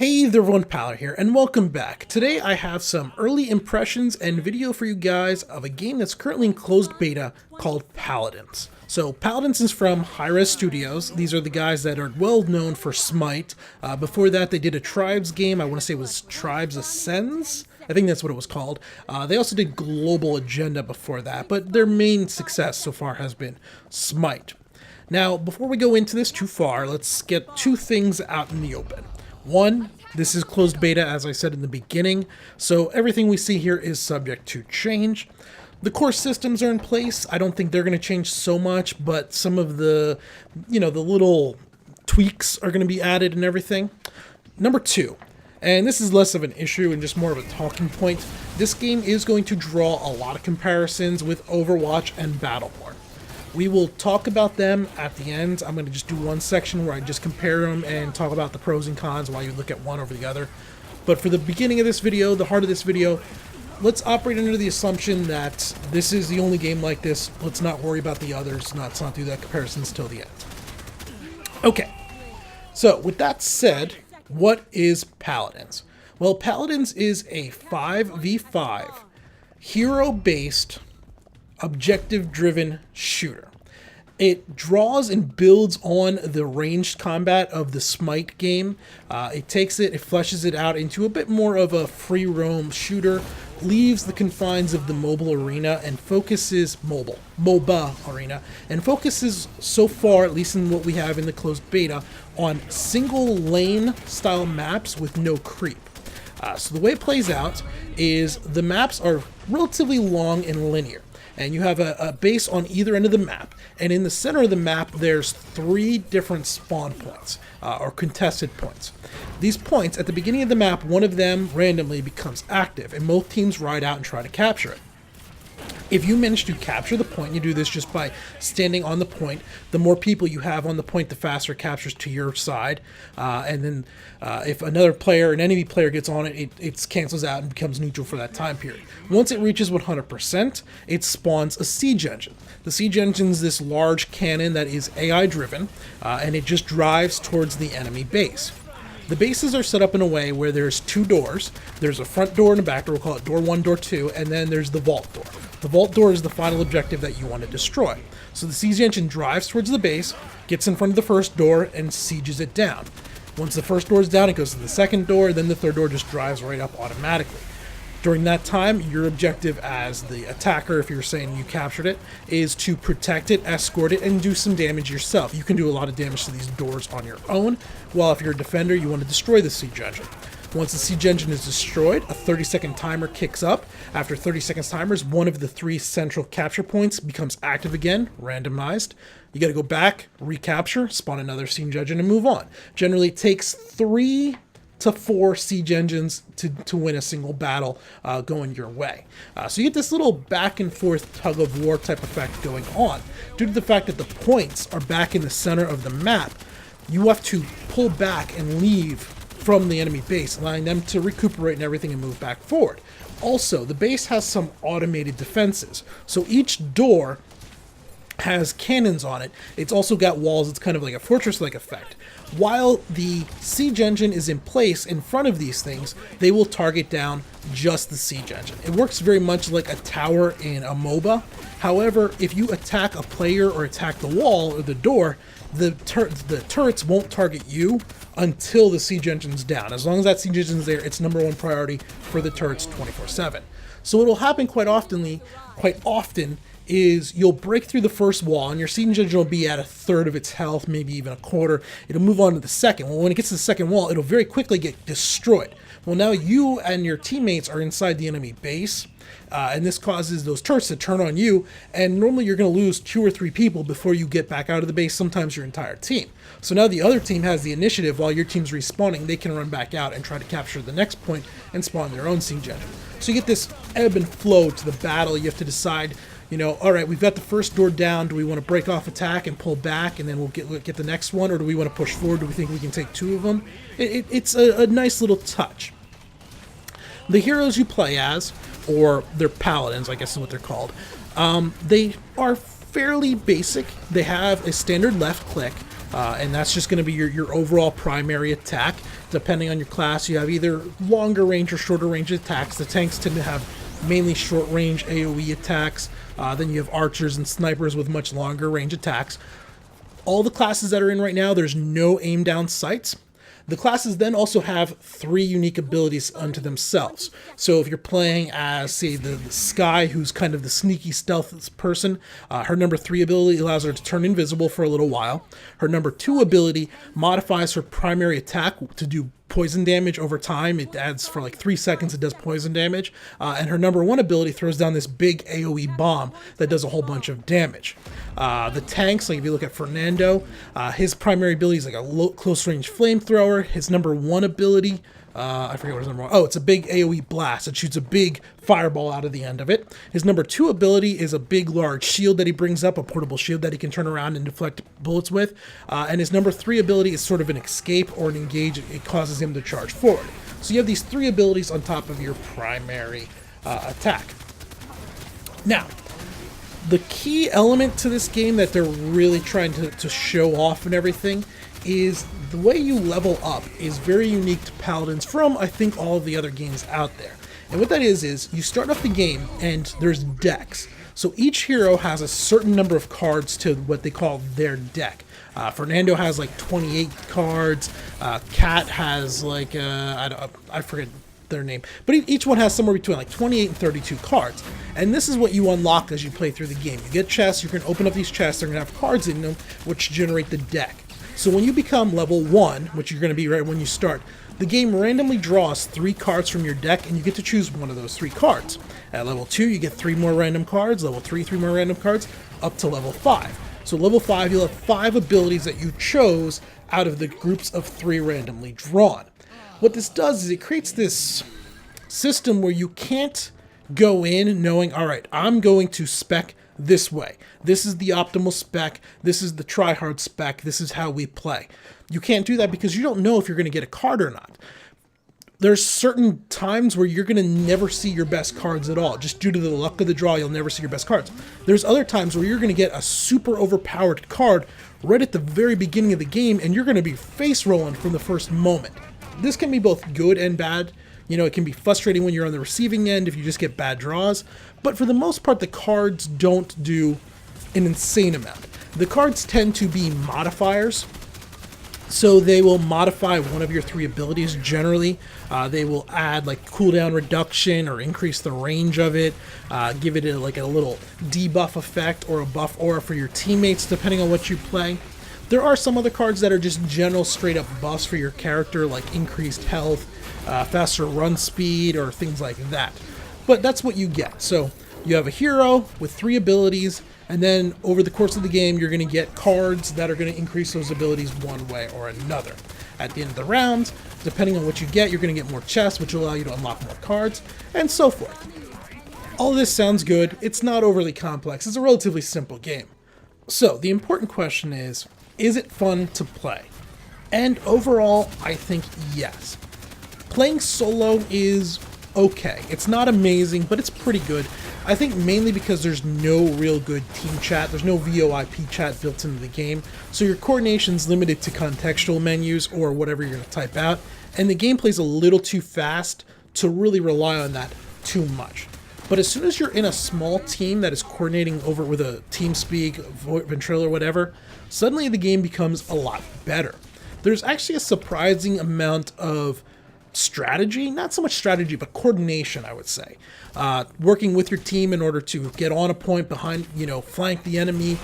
Hey there everyone, Paladin here, and welcome back. Today I have some early impressions and video for you guys of a game that's currently in closed beta called Paladins. So Paladins is from Hi-Rez Studios. These are the guys that are well known for Smite. Before that they did a Tribes game, I want to say it was Tribes Ascends? I think that's what it was called. They also did Global Agenda before that, but their main success so far has been Smite. Now, before we go into this too far, let's get two things out in the open. One, this is closed beta, as I said in the beginning, so everything we see here is subject to change. The core systems are in place. I don't think they're going to change so much, but some of the, the little tweaks are going to be added and everything. Number two, and this is less of an issue and just more of a talking point, this game is going to draw a lot of comparisons with Overwatch and Battleborn. We will talk about them at the end. I'm going to just do one section where I just compare them and talk about the pros and cons while you look at one over the other. But for the beginning of this video, the heart of this video, let's operate under the assumption that this is the only game like this. Let's not worry about the others. Let's not do that comparisons till the end. Okay, so with that said, what is Paladins? Well, Paladins is a 5v5 hero-based objective-driven shooter. It draws and builds on the ranged combat of the Smite game. It takes it, it fleshes it out into a bit more of a free roam shooter, leaves the confines of the mobile arena and focuses MOBA arena, and focuses so far, at least in what we have in the closed beta, on single lane style maps with no creep. So the way it plays out is the maps are relatively long and linear. And you have a base on either end of the map. And in the center of the map, there's 3 different spawn points, or contested points. These points, at the beginning of the map, one of them randomly becomes active, and both teams ride out and try to capture it. If you manage to capture the point, you do this just by standing on the point. The more people you have on the point, the faster it captures to your side. And then if another player, an enemy player gets on it, it cancels out and becomes neutral for that time period. Once it reaches 100%, it spawns a siege engine. The siege engine is this large cannon that is AI driven, and it just drives towards the enemy base. The bases are set up in a way where there's 2 doors. There's a front door and a back door. We'll call it door 1, door 2, and then there's the vault door. The vault door is the final objective that you want to destroy. So the siege engine drives towards the base, gets in front of the first door, and sieges it down. Once the first door is down, it goes to the second door, then the third door just drives right up automatically. During that time, your objective as the attacker, if you're saying you captured it, is to protect it, escort it, and do some damage yourself. You can do a lot of damage to these doors on your own, while if you're a defender, you want to destroy the siege engine. Once the siege engine is destroyed, a 30-second timer kicks up. After 30 seconds timers, one of the 3 central capture points becomes active again, randomized. You got to go back, recapture, spawn another siege engine, and move on. Generally, it takes 3 to 4 siege engines to win a single battle going your way. So you get this little back and forth tug of war type effect going on. Due to the fact that the points are back in the center of the map, you have to pull back and leave from the enemy base, allowing them to recuperate and everything and move back forward. Also, the base has some automated defenses. So each door has cannons on it. It's also got walls. It's kind of like a fortress-like effect. While the siege engine is in place in front of these things, they will target down just the siege engine. It works very much like a tower in a MOBA. However, if you attack a player or attack the wall or the door, the turrets won't target you until the siege engine's down. As long as that siege engine's there, it's #1 priority for the turrets 24/7. So what will happen quite often is you'll break through the first wall and your siege engine will be at 1/3 of its health, maybe even 1/4. It'll move on to the second. Well, when it gets to the second wall, it'll very quickly get destroyed. Well, now you and your teammates are inside the enemy base, and this causes those turrets to turn on you, and normally you're going to lose 2 or 3 people before you get back out of the base, sometimes your entire team. So now the other team has the initiative. While your team's respawning, they can run back out and try to capture the next point and spawn their own siege engine. So you get this ebb and flow to the battle. You have to decide, all right, we've got the first door down. Do we want to break off attack and pull back, and then we'll get the next one, or do we want to push forward? Do we think we can take 2 of them? It's a nice little touch. The heroes you play as, or they're paladins, I guess is what they're called, they are fairly basic. They have a standard left click. and that's just going to be your overall primary attack. Depending on your class, you have either longer range or shorter range attacks. The tanks tend to have mainly short range AoE attacks. Then you have archers and snipers with much longer range attacks. All the classes that are in right now, there's no aim down sights. The classes then also have 3 unique abilities unto themselves. So if you're playing as, say, the Sky, who's kind of the sneaky stealth person, her number 3 ability allows her to turn invisible for a little while. Her number 2 ability modifies her primary attack to do poison damage over time. It adds for like 3 seconds, it does poison damage. And her number 1 ability throws down this big AoE bomb that does a whole bunch of damage. The tanks, like if you look at Fernando, his primary ability is like a close range flamethrower. His number 1 ability, I forget what his number 1, oh, it's a big AoE blast. It shoots a big fireball out of the end of it. His number 2 ability is a big large shield that he brings up, a portable shield that he can turn around and deflect bullets with. And his number 3 ability is sort of an escape or an engage. It causes him to charge forward. So you have these 3 abilities on top of your primary attack. Now, the key element to this game that they're really trying to show off and everything is the way you level up is very unique to Paladins from, I think, all of the other games out there. And what that is you start off the game and there's decks. So each hero has a certain number of cards to what they call their deck. Fernando has like 28 cards. Cat has like, I forget their name, but each one has somewhere between like 28 and 32 cards. And this is what you unlock as you play through the game. You get chests, you can open up these chests, they're going to have cards in them which generate the deck. So when you become level 1, which you're going to be right when you start, the game randomly draws 3 cards from your deck and you get to choose one of those 3 cards. At level 2, you get 3 more random cards, level 3, 3 more random cards, up to level 5. So level 5, you'll have 5 abilities that you chose out of the groups of 3 randomly drawn. What this does is it creates this system where you can't go in knowing, all right, I'm going to spec this way. This is the optimal spec. This is the try-hard spec. This is how we play. You can't do that because you don't know if you're going to get a card or not. There's certain times where you're going to never see your best cards at all. Just due to the luck of the draw, you'll never see your best cards. There's other times where you're going to get a super overpowered card right at the very beginning of the game, and you're going to be face rolling from the first moment. This can be both good and bad. You know, it can be frustrating when you're on the receiving end if you just get bad draws. But for the most part, the cards don't do an insane amount. The cards tend to be modifiers. So they will modify one of your 3 abilities generally. They will add like cooldown reduction or increase the range of it, give it like a little debuff effect or a buff aura for your teammates depending on what you play. There are some other cards that are just general straight up buffs for your character, like increased health, faster run speed, or things like that. But that's what you get. So you have a hero with 3 abilities, and then over the course of the game, you're going to get cards that are going to increase those abilities one way or another. At the end of the round, depending on what you get, you're going to get more chests, which will allow you to unlock more cards, and so forth. All this sounds good. It's not overly complex. It's a relatively simple game. So the important question is it fun to play? And overall, I think yes. Playing solo is okay. It's not amazing, but it's pretty good. I think mainly because there's no real good team chat. There's no VoIP chat built into the game, so your coordination's limited to contextual menus or whatever you're going to type out, and the gameplay's a little too fast to really rely on that too much. But as soon as you're in a small team that is coordinating over with a TeamSpeak, Ventrilo, or whatever, suddenly the game becomes a lot better. There's actually a surprising amount of strategy, not so much strategy, but coordination, I would say. Working with your team in order to get on a point behind, flank the enemy,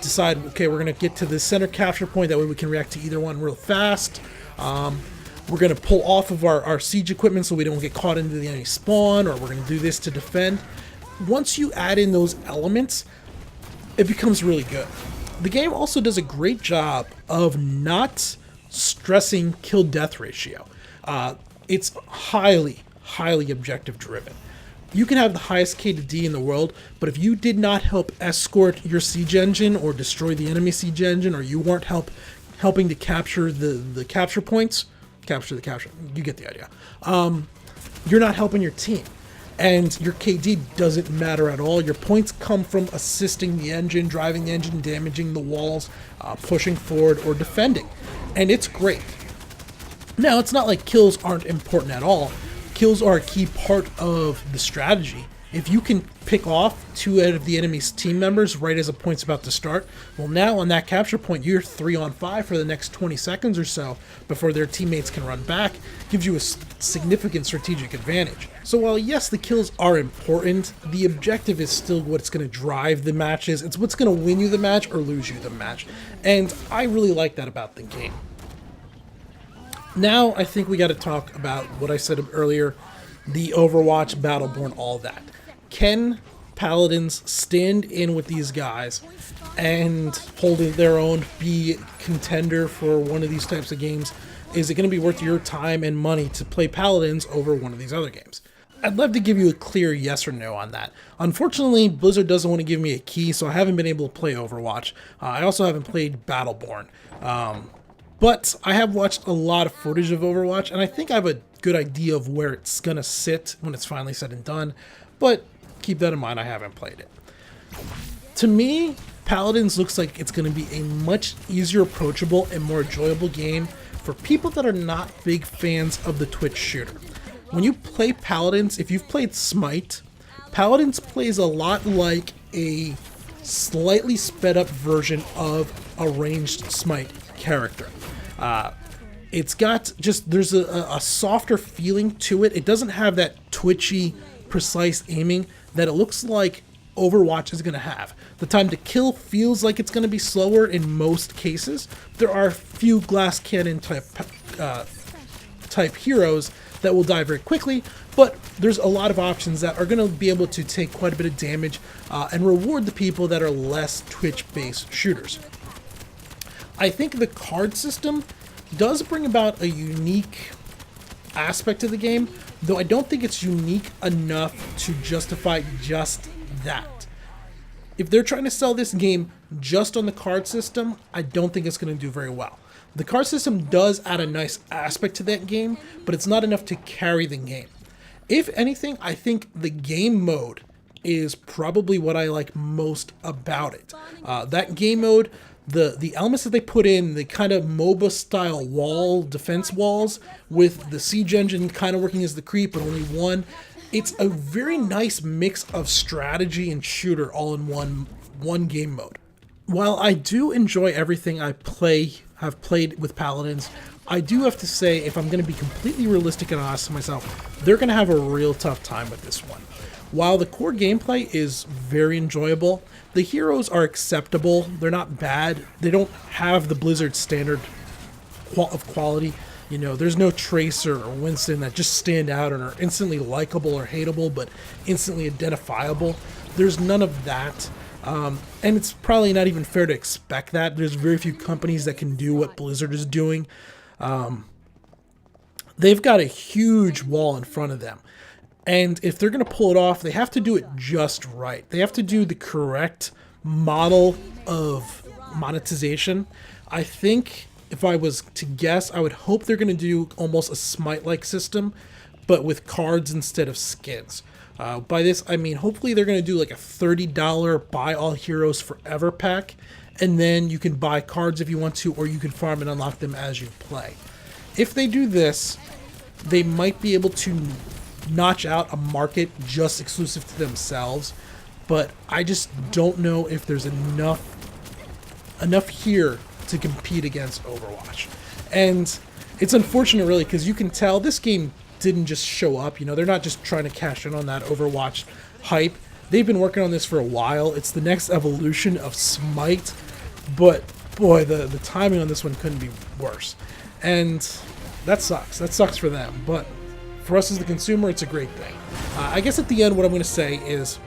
decide, okay, we're going to get to the center capture point, that way we can react to either one real fast. We're going to pull off of our siege equipment so we don't get caught into the enemy spawn, or we're going to do this to defend. Once you add in those elements, it becomes really good. The game also does a great job of not stressing kill-death ratio. It's highly objective driven. You can have the highest K to D in the world, but if you did not help escort your siege engine or destroy the enemy siege engine, or you weren't helping to capture the capture points, you get the idea. You're not helping your team. and your KD doesn't matter at all. Your points come from assisting the engine, driving the engine, damaging the walls, pushing forward, or defending. And it's great. Now, it's not like kills aren't important at all. Kills are a key part of the strategy. If you can pick off 2 out of the enemy's team members right as a point's about to start, well, now on that capture point, you're 3 on 5 for the next 20 seconds or so before their teammates can run back. Gives you a significant strategic advantage. So while yes, the kills are important, the objective is still what's going to drive the matches. It's what's going to win you the match or lose you the match. And I really like that about the game. Now, I think we got to talk about what I said earlier, the Overwatch, Battleborn, all that. Can Paladins stand in with these guys and hold their own, be a contender for one of these types of games? Is it going to be worth your time and money to play Paladins over one of these other games? I'd love to give you a clear yes or no on that. Unfortunately, Blizzard doesn't want to give me a key, so I haven't been able to play Overwatch. I also haven't played Battleborn. But I have watched a lot of footage of Overwatch, and I think I have a good idea of where it's going to sit when it's finally said and done. But keep that in mind, I haven't played it. To me, Paladins looks like it's going to be a much easier approachable and more enjoyable game for people that are not big fans of the Twitch shooter. When you play Paladins, if you've played Smite, Paladins plays a lot like a slightly sped up version of a ranged Smite character. It's got just, there's a softer feeling to it. It doesn't have that twitchy, precise aiming that it looks like Overwatch is going to have. The time to kill feels like it's going to be slower in most cases. There are a few glass cannon type heroes that will die very quickly, but there's a lot of options that are going to be able to take quite a bit of damage and reward the people that are less Twitch-based shooters. I think the card system does bring about a unique aspect to the game, though I don't think it's unique enough to justify just that. If they're trying to sell this game just on the card system, I don't think it's going to do very well. The card system does add a nice aspect to that game, but it's not enough to carry the game. If anything, I think the game mode is probably what I like most about it. That game mode, the elements that they put in, the kind of MOBA style wall, defense walls, with the siege engine kind of working as the creep, but only one. It's a very nice mix of strategy and shooter all in one game mode. While I do enjoy everything I have played with Paladins, I do have to say, if I'm going to be completely realistic and honest to myself, they're going to have a real tough time with this one. While the core gameplay is very enjoyable, the heroes are acceptable. They're not bad. They don't have the Blizzard standard of quality. You know, there's no Tracer or Winston that just stand out and are instantly likable or hateable, but instantly identifiable. There's none of that. And it's probably not even fair to expect that. There's very few companies that can do what Blizzard is doing. They've got a huge wall in front of them. And if they're going to pull it off, they have to do it just right. They have to do the correct model of monetization. I think if I was to guess, I would hope they're going to do almost a Smite-like system, but with cards instead of skins. By this, I mean, hopefully they're going to do like a $30 buy all heroes forever pack, and then you can buy cards if you want to, or you can farm and unlock them as you play. If they do this, they might be able to notch out a market just exclusive to themselves, but I just don't know if there's enough here to compete against Overwatch. And it's unfortunate, really, because you can tell this game didn't just show up. You know, they're not just trying to cash in on that Overwatch hype. They've been working on this for a while. It's the next evolution of Smite, but boy, the timing on this one couldn't be worse. And that sucks. That sucks for them, but for us as the consumer, it's a great thing. I guess at the end, what I'm going to say is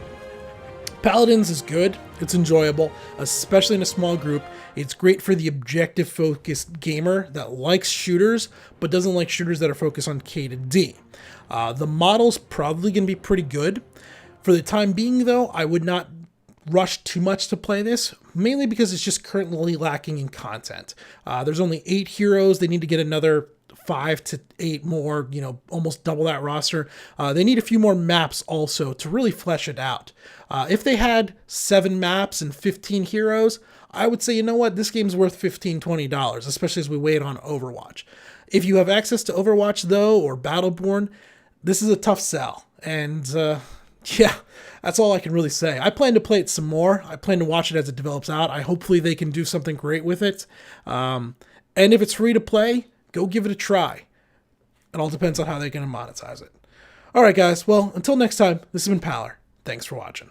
Paladins is good. It's enjoyable, especially in a small group. It's great for the objective-focused gamer that likes shooters, but doesn't like shooters that are focused on K to D. The model's probably going to be pretty good. For the time being, though, I would not rush too much to play this, mainly because it's just currently lacking in content. There's only 8 heroes. They need to get another 5 to 8 more, almost double that roster. They need a few more maps also to really flesh it out. If they had 7 maps and 15 heroes, I would say, you know what, this game's worth $15, $20, especially as we wait on Overwatch. If you have access to Overwatch, though, or Battleborn, this is a tough sell. And, yeah, that's all I can really say. I plan to play it some more. I plan to watch it as it develops out. Hopefully they can do something great with it. And if it's free to play, go give it a try. It all depends on how they're going to monetize it. All right, guys. Well, until next time, this has been Paler. Thanks for watching.